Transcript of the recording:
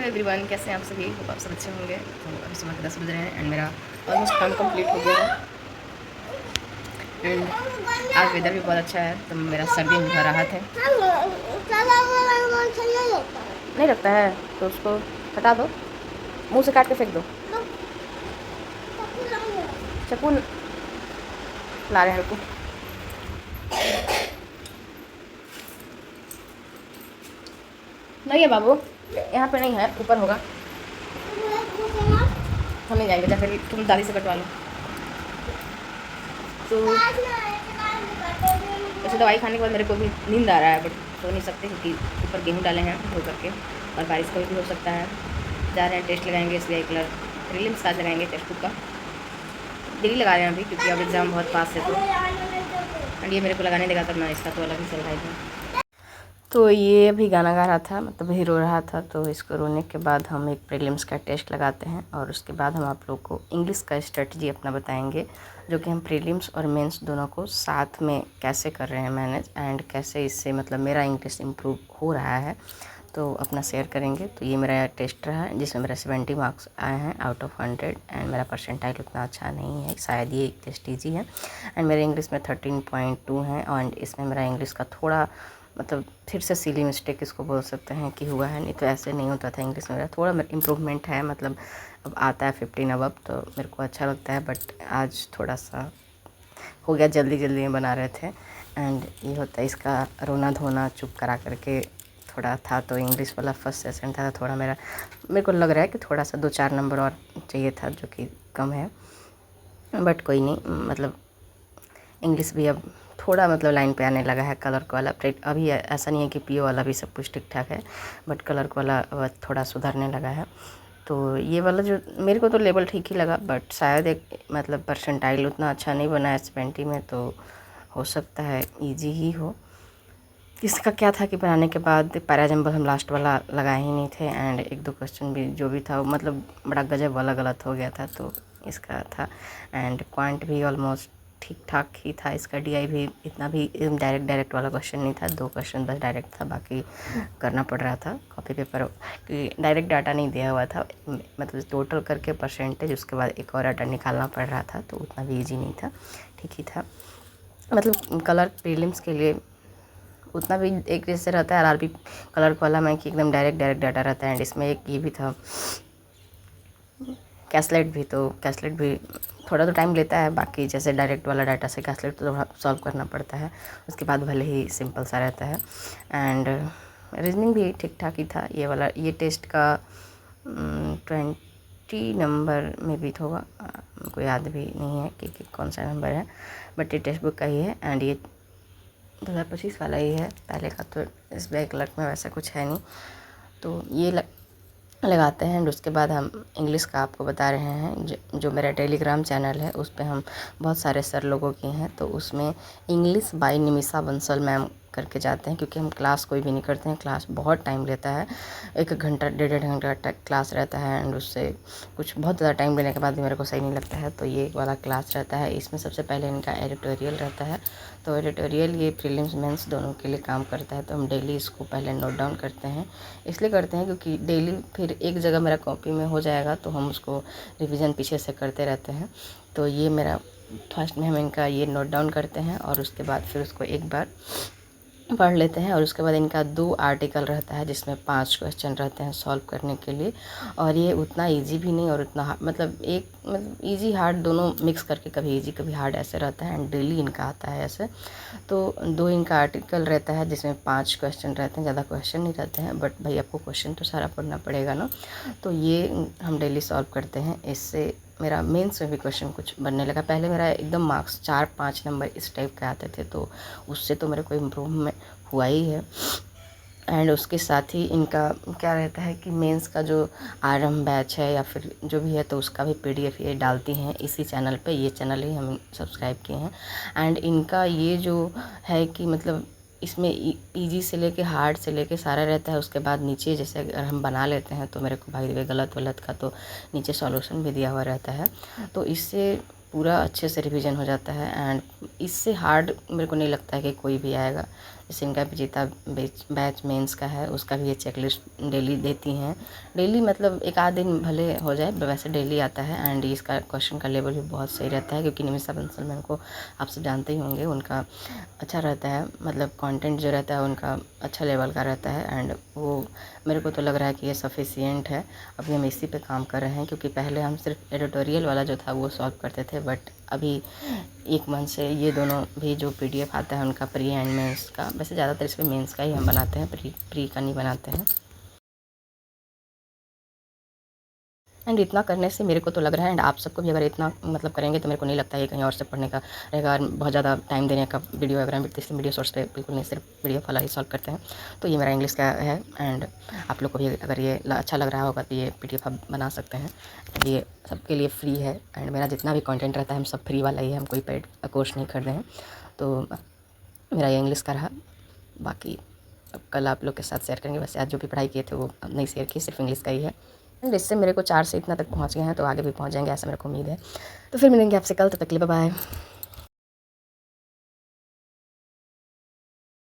Hello everyone, कैसे हैं आप सभी। होप आप सब अच्छे होंगे। तो अभी सुबह के 10 बज रहे हैं एंड मेरा ऑलमोस्ट काम कंप्लीट हो गया है। एंड आज वेदर भी बहुत अच्छा है तो मेरा सर्दी में भर राहत है। नहीं लगता है तो उसको हटा दो, मुंह से काट के फेंक दो। चप्पू ला रहे हैं रुको। नहीं है बाबू, यहाँ पे नहीं है, ऊपर होगा। हम नहीं जाएंगे, फिर तुम दादी से कटवा लो। तो वैसे दवाई खाने के बाद मेरे को भी नींद आ रहा है, बट सो नहीं सकते क्योंकि ऊपर गेहूँ डाले हैं धो करके और बारिश कभी भी हो सकता है। जा रहे हैं टेस्ट लगाएंगे, SBI कलर प्रीलिम्स का लगाएंगे, टेस्ट बुक का डेली लगा रहे हैं अभी क्योंकि अब एग्ज़ाम बहुत पास है। तो एंड ये मेरे को लगाने देगा तब ना, इसका तो अलग ही चल रहा है। तो ये अभी गाना गा रहा था, मतलब ही रो रहा था। तो इसको रोने के बाद हम एक प्रीलिम्स का टेस्ट लगाते हैं और उसके बाद हम आप लोग को इंग्लिश का स्ट्रेटजी अपना बताएंगे, जो कि हम प्रीलिम्स और मेंस दोनों को साथ में कैसे कर रहे हैं मैनेज, एंड कैसे इससे मतलब मेरा इंग्लिश इम्प्रूव हो रहा है तो अपना शेयर करेंगे। तो ये मेरा टेस्ट रहा है जिसमें मेरा 70 मार्क्स आए हैं आउट ऑफ 100 एंड मेरा परसेंटाइल उतना अच्छा नहीं है, शायद ये टेस्ट ईजी है। एंड मेरे इंग्लिश में 13.2 हैं एंड इसमें मेरा इंग्लिश का थोड़ा मतलब फिर से सिली मिस्टेक इसको बोल सकते हैं कि हुआ है, नहीं तो ऐसे नहीं होता था इंग्लिश में। मेरा थोड़ा इम्प्रूवमेंट है, मतलब अब आता है 15 अब तो मेरे को अच्छा लगता है, बट आज थोड़ा सा हो गया, जल्दी जल्दी में बना रहे थे। एंड ये होता है इसका रोना धोना चुप करा करके थोड़ा था। तो इंग्लिश वाला फर्स्ट सेशन था, थोड़ा मेरे को लग रहा है कि थोड़ा सा 2-4 नंबर और चाहिए था, जो कि कम है, बट कोई नहीं। मतलब इंग्लिश भी अब थोड़ा मतलब लाइन पे आने लगा है। कलर वाला अभी ऐसा नहीं है कि PO वाला भी सब कुछ ठीक ठाक है, बट कलर वाला थोड़ा सुधरने लगा है। तो ये वाला जो मेरे को तो लेवल ठीक ही लगा, बट शायद एक मतलब परसेंटाइल उतना अच्छा नहीं बना है 70 में, तो हो सकता है ईजी ही हो। इसका क्या था कि बनाने के बाद पैराजम्बल हम लास्ट वाला लगाए ही नहीं थे एंड 1-2 क्वेश्चन भी जो भी था मतलब बड़ा गजब वाला गलत हो गया था, तो इसका था। एंड क्वांट भी ऑलमोस्ट ठीक ठाक ही था। इसका DI भी इतना भी डायरेक्ट वाला क्वेश्चन नहीं था, 2 क्वेश्चन बस डायरेक्ट था, बाकी करना पड़ रहा था कॉपी पेपर कि डायरेक्ट डाटा नहीं दिया हुआ था, मतलब टोटल करके परसेंटेज उसके बाद एक और डाटा निकालना पड़ रहा था, तो उतना भी ईजी नहीं था, ठीक ही था। मतलब कलर प्रीलिम्स के लिए उतना भी एक जैसे रहता है। RRB कलर वाला में कि एकदम डायरेक्ट डाटा रहता है एंड इसमें एक ये भी था कैसलेट भी, तो कैसलेट भी थोड़ा तो टाइम लेता है, बाकी जैसे डायरेक्ट वाला डाटा से कैसलेट तो थोड़ा सॉल्व करना पड़ता है, उसके बाद भले ही सिंपल सा रहता है। एंड रीजनिंग भी ठीक ठाक ही था। ये वाला ये टेस्ट का 20 नंबर में भी होगा, मुझको याद भी नहीं है कि कौन सा नंबर है, बट ये टेक्स्ट बुक का ही है एंड ये 2025 वाला ही है। पहले का तो SBI क्लर्क में वैसा कुछ है नहीं, तो ये लगाते हैं। एंड उसके बाद हम इंग्लिश का आपको बता रहे हैं। जो मेरा टेलीग्राम चैनल है उस पर हम बहुत सारे सर लोगों के हैं, तो उसमें English by Nimisha Bansal ma'am करके जाते हैं, क्योंकि हम क्लास कोई भी नहीं करते हैं। क्लास बहुत टाइम लेता है, 1 घंटा 1.5 घंटा तक क्लास रहता है एंड उससे कुछ बहुत ज़्यादा टाइम लेने के बाद भी मेरे को सही नहीं लगता है, तो ये वाला क्लास रहता है। इसमें सबसे पहले इनका एडिटोरियल रहता है, तो एडिटोरियल ये प्रीलिम्स मेंस दोनों के लिए काम करता है, तो हम डेली इसको पहले नोट डाउन करते हैं। इसलिए करते हैं क्योंकि डेली फिर एक जगह मेरा कॉपी में हो जाएगा, तो हम उसको रिवीजन पीछे से करते रहते हैं। तो ये मेरा फर्स्ट में हम इनका ये नोट डाउन करते हैं और उसके बाद फिर उसको एक बार पढ़ लेते हैं। और उसके बाद इनका 2 आर्टिकल रहता है जिसमें 5 क्वेश्चन रहते हैं सॉल्व करने के लिए, और ये उतना इजी भी नहीं और उतना मतलब इजी हार्ड दोनों मिक्स करके, कभी इजी कभी हार्ड ऐसे रहता है एंड डेली इनका आता है ऐसे। तो 2 इनका आर्टिकल रहता है जिसमें 5 क्वेश्चन रहते हैं, ज़्यादा क्वेश्चन नहीं रहते हैं, बट भाई आपको क्वेश्चन तो सारा पढ़ना पड़ेगा ना, तो ये हम डेली सॉल्व करते हैं। इससे मेरा मेंस में भी क्वेश्चन कुछ बनने लगा। पहले मेरा एकदम मार्क्स 4-5 नंबर इस टाइप के आते थे, तो उससे तो मेरे को इम्प्रूवमेंट हुआ ही है। एंड उसके साथ ही इनका क्या रहता है कि मेंस का जो आरएम बैच है या फिर जो भी है, तो उसका भी PDF ये डालती हैं इसी चैनल पे। ये चैनल ही हम सब्सक्राइब किए हैं एंड इनका ये जो है कि मतलब इसमें इजी से लेके हार्ड से लेके सारा रहता है। उसके बाद नीचे जैसे अगर हम बना लेते हैं, तो मेरे को भाई गलत वलत का तो नीचे सॉल्यूशन भी दिया हुआ रहता है, तो इससे पूरा अच्छे से रिवीजन हो जाता है। एंड इससे हार्ड मेरे को नहीं लगता है कि कोई भी आएगा। सिंगा विजेता बैच मेंस का है, उसका भी ये चेकलिस्ट डेली देती हैं। डेली मतलब एक आध दिन भले हो जाए, वैसे डेली आता है। एंड इसका क्वेश्चन का लेवल भी बहुत सही रहता है, क्योंकि निमिषा बंसल मैम को आप सब जानते ही होंगे, उनका अच्छा रहता है, मतलब कंटेंट जो रहता है उनका अच्छा लेवल का रहता है। एंड वो मेरे को तो लग रहा है कि ये सफिशिएंट है। अभी हम इसी पे काम कर रहे हैं, क्योंकि पहले हम सिर्फ एडिटोरियल वाला जो था वो सॉल्व करते थे, बट अभी एक मंथ से ये दोनों भी जो PDF आता है उनका प्री एंड मेंस का, वैसे ज़्यादातर इसमें मेंस का ही हम बनाते हैं, प्री का नहीं बनाते हैं। एंड इतना करने से मेरे को तो लग रहा है, एंड आप सबको भी अगर इतना मतलब करेंगे तो मेरे को नहीं लगता है कहीं और से पढ़ने का रहेगा, बहुत ज़्यादा टाइम देने का वीडियो वगैरह, इसलिए वीडियो सोर्स पे बिल्कुल नहीं, सिर्फ PDF वाला ही सॉल्व करते हैं। तो ये मेरा इंग्लिश का है। एंड आप लोग को भी अगर ये अच्छा लग रहा होगा तो ये PDF आप बना सकते हैं। ये सबके लिए फ्री है। एंड मेरा जितना भी कंटेंट रहता है हम सब फ्री वाला ही है, हम कोई पेड कोर्स नहीं खरीदे हैं। तो मेरा ये इंग्लिश का रहा। बाकी अब कल आप लोग के साथ शेयर करेंगे। वैसे आज जो भी पढ़ाई किए थे वो नहीं शेयर की, सिर्फ इंग्लिश का ही है। एंड इससे मेरे को 4 से इतना तक पहुँच गए हैं, तो आगे भी पहुँच जाएंगे ऐसा मेरे को उम्मीद है। तो फिर मिलेंगे आपसे कल, तब तक के लिए बाय बाय।